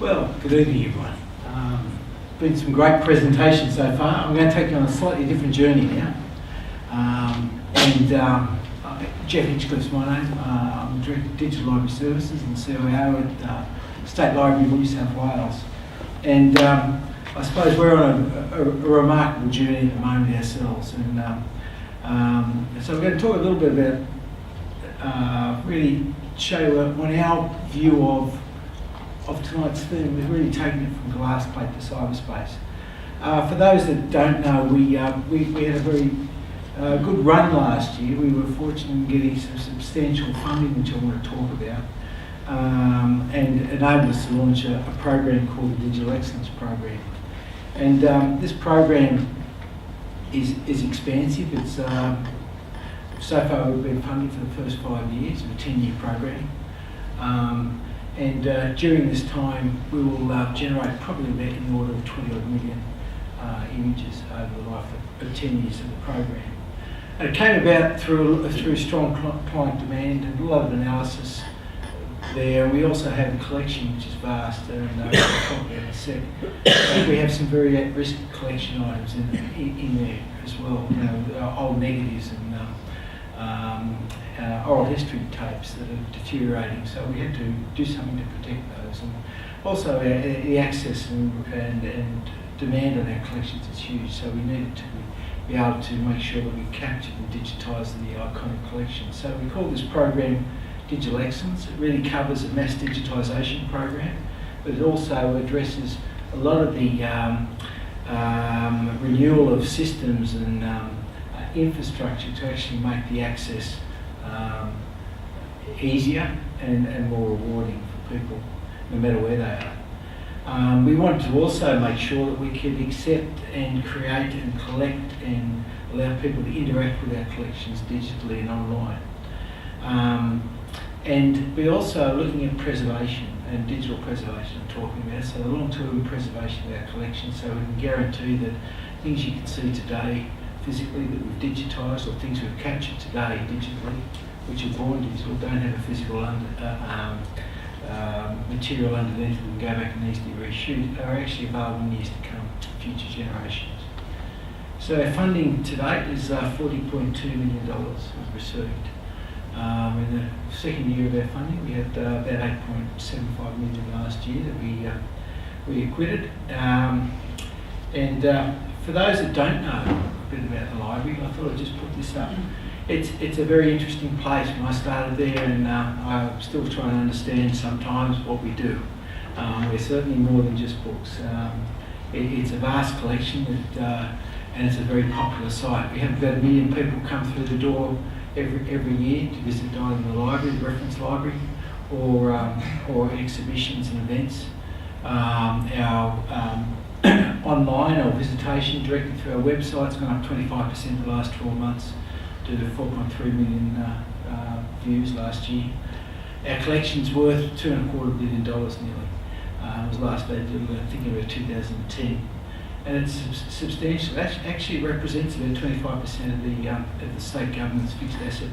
Well, good evening everyone. Been some great presentations so far. I'm going to take you on a slightly different journey now. Geoff Hinchcliffe is my name. I'm Director of Digital Library Services and CIO at State Library of New South Wales. And I suppose we're on a remarkable journey at the moment ourselves. And so we're going to talk a little bit about, really show you on our view of tonight's theme. We've really taken it from glass plate to cyberspace. For those that don't know, we had a very good run last year. We were fortunate in getting some substantial funding, which I want to talk about, and enabled us to launch a program called the Digital Excellence Program. And this program is expansive. It's so far we've been funded for the first 5 years of a 10-year program. During this time, we will generate probably about in the order of 20 odd million images over the life of 10 years of the program. And it came about through strong client demand and a lot of analysis there. We also have a collection which is vast, and I'll talk about in a sec. We have some very at-risk collection items in there as well, old negatives and oral history tapes that are deteriorating, so we had to do something to protect those. And also the access and demand on our collections is huge, so we needed to be able to make sure that we captured and digitised the iconic collection. So we call this program Digital Excellence. It really covers a mass digitisation program, but it also addresses a lot of the renewal of systems and infrastructure to actually make the access easier and more rewarding for people, no matter where they are. We wanted to also make sure that we could accept and create and collect and allow people to interact with our collections digitally and online. And we're also looking at preservation and digital preservation I'm talking about, so the long-term preservation of our collections, so we can guarantee that things you can see today physically that we've digitised, or things we've captured today digitally, which are born digital, don't have a physical material underneath that we can go back and easily reshoot, are actually available in years to come to future generations. So our funding to date is $40.2 million we've received. In the second year of our funding, we had about $8.75 million last year that we acquitted. For those that don't know a bit about the library, I thought I'd just put this up. It's a very interesting place. When I started there, and I'm still trying to understand sometimes what we do. We're certainly more than just books. It's a vast collection, and it's a very popular site. We have about 1 million people come through the door every year to visit either the library, the reference library, or exhibitions and events. Our online or visitation directly through our website's gone up 25% in the last 12 months to 4.3 million views last year. Our collection's worth $2.25 billion nearly. It was last dated, I think, about 2010. And it's substantial. It actually represents about 25% of the state government's fixed asset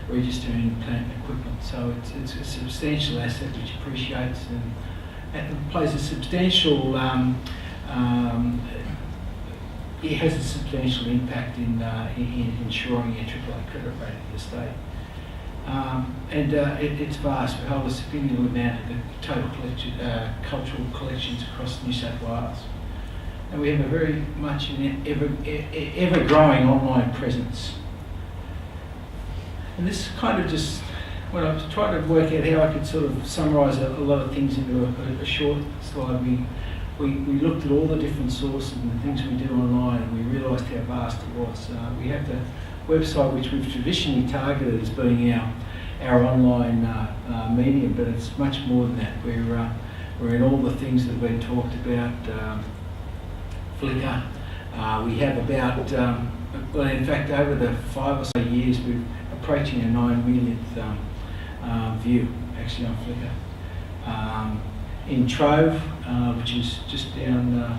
register in plant and equipment. So it's a substantial asset which appreciates and plays a substantial, it has a substantial impact in ensuring a AAA credit rating of the state. It's vast. We hold a significant amount of the total cultural collections across New South Wales. And we have a very much an ever-growing online presence. And this kind of just, when I was trying to work out how I could sort of summarise a lot of things into a short slide, we looked at all the different sources and the things we do online, and we realised how vast it was. We have the website which we've traditionally targeted as being our online medium, but it's much more than that. We're in all the things that have been talked about. Flickr. We have about, well, in fact, over the 5 or so years, we're approaching a 9 millionth view actually on Flickr. In Trove, which is just down,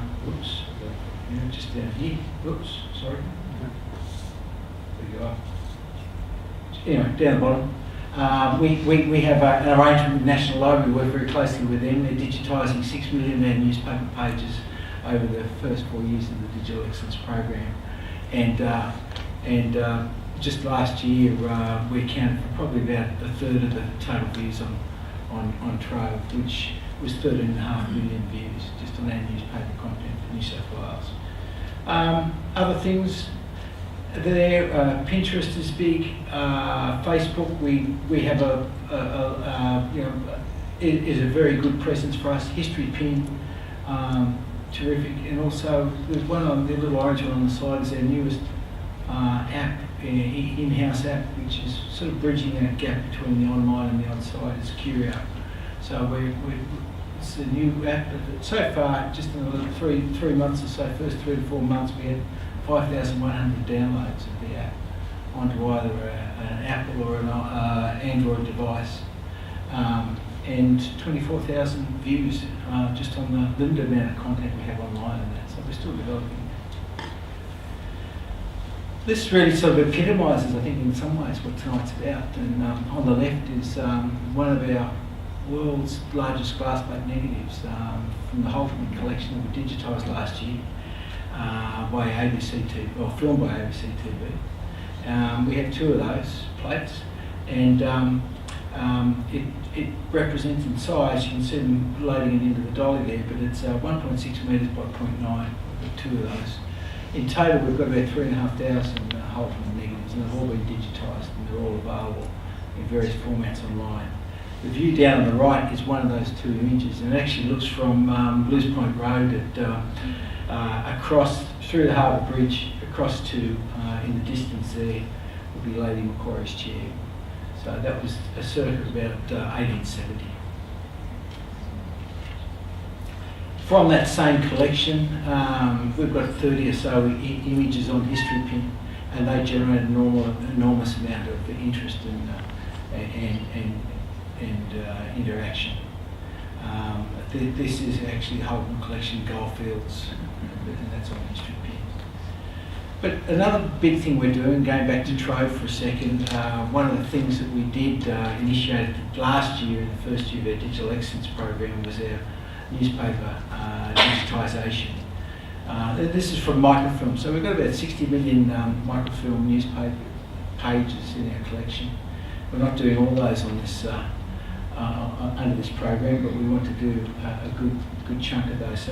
just down here. Whoops, sorry. There you are. Anyway, down the bottom. We have an arrangement with National Library. We work very closely with them. They're digitising 6 million of our newspaper pages over the first 4 years of the Digital Excellence Program. And just last year, we accounted for probably about a third of the total views on Trove, which was 13.5 million views just on our newspaper content for New South Wales. Other things there, Pinterest is big. Facebook, we have is a very good presence for us. History Pin, terrific, and also there's one on the little orange one on the side is our newest app, in-house app, which is sort of bridging that gap between the online and the on-site. It's Curio. So it's a new app. But so far, just in the 3 months or so, first 3 to 4 months, we had 5,100 downloads of the app onto either an Apple or an Android device, and 24,000 views just on the limited amount of content we have online and that. So we're still developing. This really sort of epitomises, I think, in some ways what tonight's about. And on the left is one of our world's largest glass plate negatives from the Holtman collection that we digitised last year by ABC TV, or filmed by ABC TV. We have 2 of those plates, and it represents in size. You can see them loading it into the dolly there, but it's 1.6 metres by 0.9 with 2 of those. In total, we've got about 3,500 Holtman negatives, and they've all been digitised, and they're all available in various formats online. The view down on the right is one of those 2 images, and it actually looks from Blues Point Road across through the Harbour Bridge, across to in the distance there will be Lady Macquarie's chair. So that was a circa about 1870. From that same collection, we've got 30 or so images on History Pin, and they generate an enormous amount of interest and interaction. This is actually Holden Collection Goldfields, and that's on History Pin. But another big thing we're doing, going back to Trove for a second, one of the things that we did initiated last year in the first year of our Digital Excellence Program was our newspaper digitisation. This is from microfilm, so we've got about 60 million microfilm newspaper pages in our collection. We're not doing all those on this under this program, but we want to do a good chunk of those. So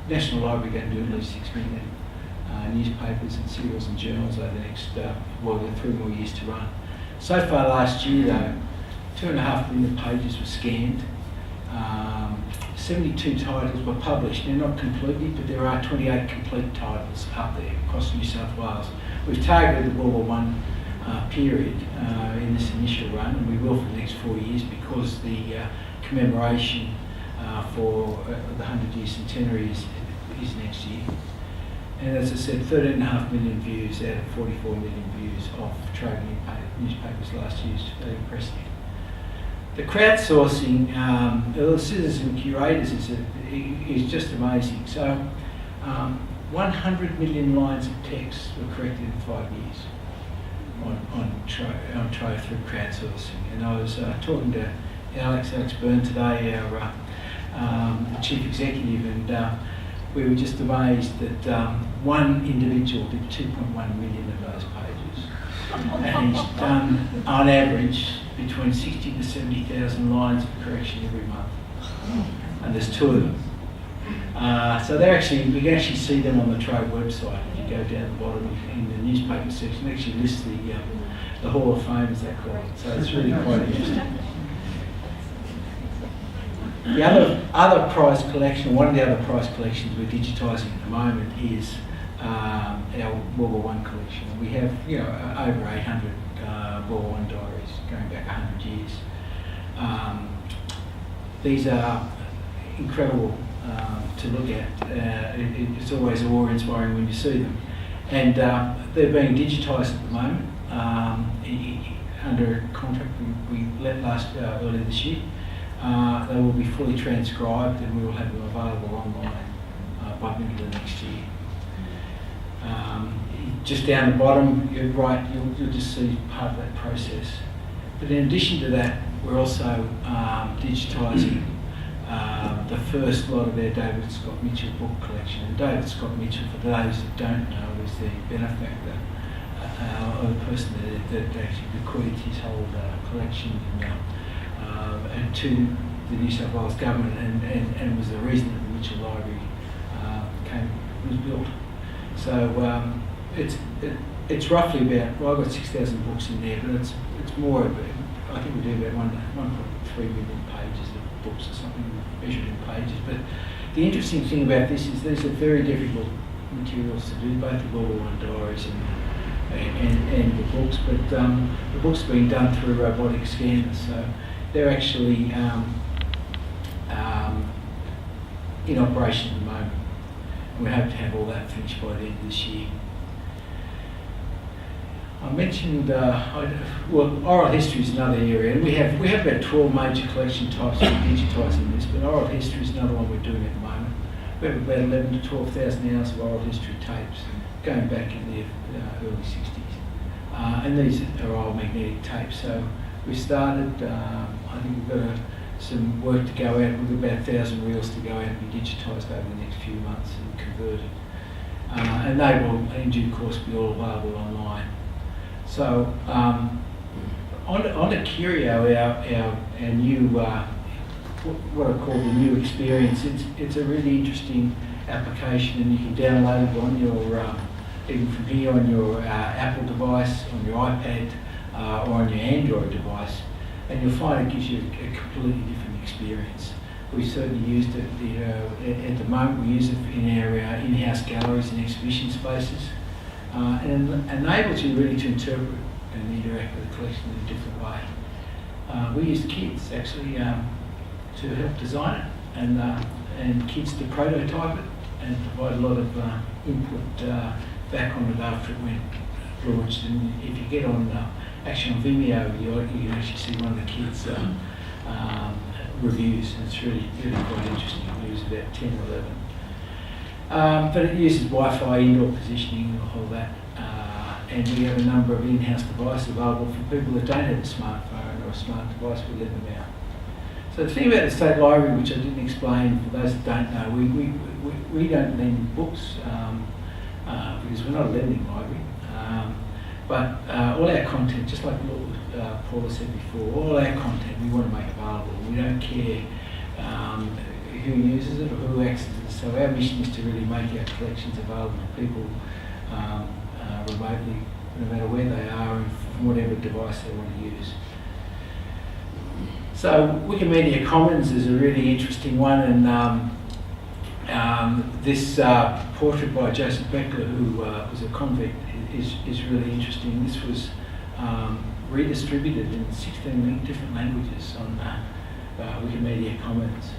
National Library are going to do at least 6 million newspapers and serials and journals over the next, we've got 3 more years to run. So far last year though, 2.5 million pages were scanned. 72 titles were published. They're not completely, but there are 28 complete titles up there across New South Wales. We've targeted the World War I period in this initial run, and we will for the next 4 years because the commemoration for the 100-year centenary is next year. And as I said, 13.5 million views out of 44 million views of Trove newspapers last year is very impressive. The crowdsourcing, the citizen curators is just amazing. So 100 million lines of text were corrected in 5 years on Trove through crowdsourcing. And I was talking to Alex Byrne today, our the chief executive, and we were just amazed that one individual did 2.1 million of those pages. And he's done, on average, between 60 to 70,000 lines of correction every month. And there's 2 of them. So they're actually, we can actually see them on the Trove website. If you go down the bottom in the newspaper section, it actually lists the Hall of Fame, as they call it. So it's really quite interesting. The other prize collection, one of the other prize collections we're digitising at the moment is our World War I collection. We have, over 800 World War I diaries going back 100 years. These are incredible to look at. It's always awe-inspiring when you see them. And they're being digitised at the moment under a contract we let earlier this year. They will be fully transcribed, and we will have them available online by middle of next year. Just down the bottom, you're right, you'll just see part of that process. But in addition to that, we're also digitising the first lot of our David Scott Mitchell book collection. And David Scott Mitchell, for those that don't know, is the benefactor or the person that actually bequeathed his whole collection to the New South Wales government, and was the reason that the Mitchell Library was built. So it's roughly about, well, I've got 6,000 books in there, but it's more. I think we do about 1.3 million pages of books or something measured in pages. But the interesting thing about this is these are very difficult materials to do, both the Borland Diaries and the books. But the books are being done through robotic scanners, so they're actually in operation at the moment. And we hope to have all that finished by the end of this year. I mentioned, oral history is another area, and we have about 12 major collection types we're digitising this, but oral history is another one we're doing at the moment. We have about 11 to 12,000 hours of oral history tapes going back in the early 60s. And these are all magnetic tapes, so we started, I think we've got some work to go out, we've got about 1,000 reels to go out and be digitised over the next few months and converted. And they will, in due course, be all available online. So, on to Curio, our new, what I call the new experience. It's a really interesting application, and you can download it on your, even from here on your Apple device, on your iPad, or on your Android device, and you'll find it gives you a completely different experience. We certainly used it, at the moment we use it in our in-house galleries and exhibition spaces. And enables you really to interpret and interact with the collection in a different way. We used kids actually to help design it, and kids to prototype it and provide a lot of input back on it after it went launched. And if you get on actually on Vimeo, you can actually see one of the kids' reviews, and it's really quite interesting. It was about 10 or 11. But it uses Wi-Fi, indoor positioning, all that. And we have a number of in-house devices available for people that don't have a smartphone or a smart device. We let them out. So the thing about the State Library, which I didn't explain for those that don't know, we don't lend books because we're not a lending library. But all our content, just like Paula said before, all our content we want to make available. We don't care who uses it or who accesses it. So our mission is to really make our collections available to people remotely, no matter where they are and from whatever device they want to use. So Wikimedia Commons is a really interesting one, and this portrait by Joseph Beckler, who was a convict, is really interesting. This was redistributed in 16 different languages on Wikimedia Commons.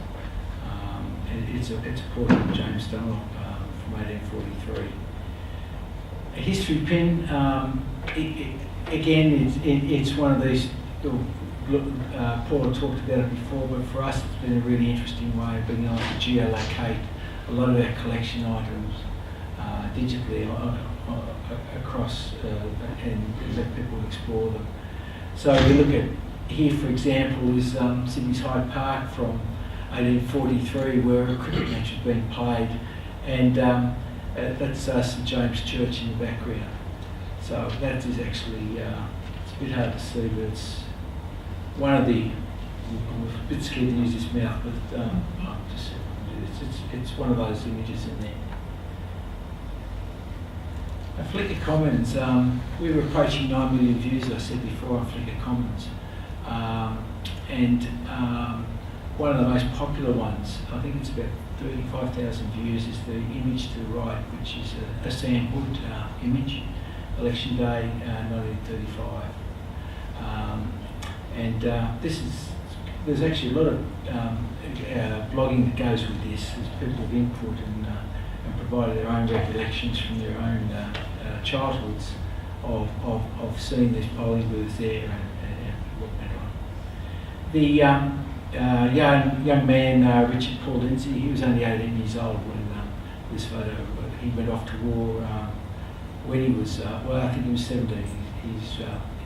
It's a portrait of James Dunlop from 1843. A history pin, again, it's one of these, Paula talked about it before, but for us it's been a really interesting way of being able to geolocate a lot of our collection items digitally across and let people explore them. So we look at, here for example is Sydney's Hyde Park from 1843, where a cricket match was being played, and that's St James Church in the background. So that is actually, it's a bit hard to see, but it's one of the, I'm a bit scared to use this mouth, but it's one of those images in there. Flickr Commons, we were approaching 9 million views, as I said before, on Flickr Commons. One of the most popular ones, I think it's about 35,000 views, is the image to the right, which is a Sam Hood image, Election Day 1935. There's actually a lot of blogging that goes with this. There's people have input and provided their own recollections from their own childhoods of seeing these polling booths there and what went on. The young man, Richard Paul Lindsay, he was only 18 years old when this photo, he went off to war when he was, I think he was 17.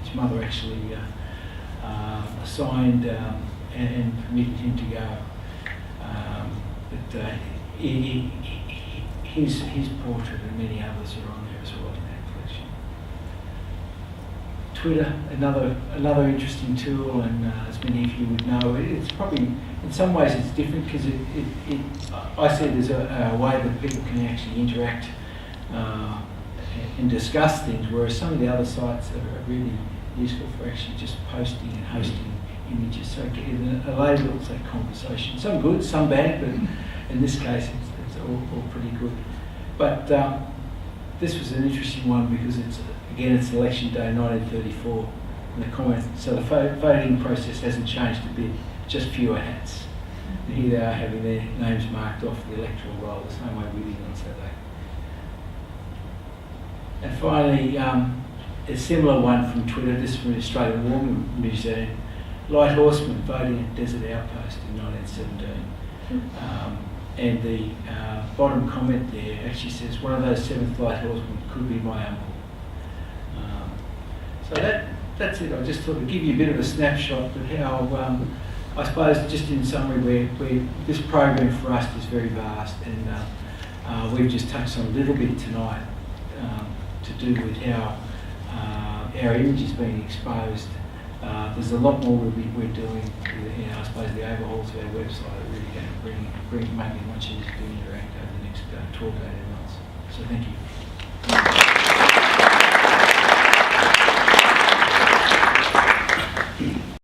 His mother actually assigned and permitted him to go. But his portrait and many others are on there as well in that collection. Twitter, another interesting tool, and as many of you would know, it's probably in some ways it's different because I see it as a way that people can actually interact and discuss things, whereas some of the other sites are really useful for actually just posting and hosting images. So it enables that conversation. Some good, some bad, but in this case it's all pretty good. But this was an interesting one because it's election day 1934, and the comment, so the voting process hasn't changed a bit, just fewer hats. And here they are having their names marked off the electoral roll. There's no way winning on Saturday. And finally, a similar one from Twitter, this from the Australian National Museum, Light Horsemen voting at Desert Outpost in 1917. And the bottom comment there actually says, one of those 7th Light Horsemen could be my uncle. So that's it. I just thought to give you a bit of a snapshot of how, I suppose, just in summary, where this program for us is very vast, and we've just touched on a little bit tonight to do with how our image is being exposed. There's a lot more we're doing. I suppose the overhauls of our website are really going to make it much easier to interact over the next 12 to 18 months. So thank you.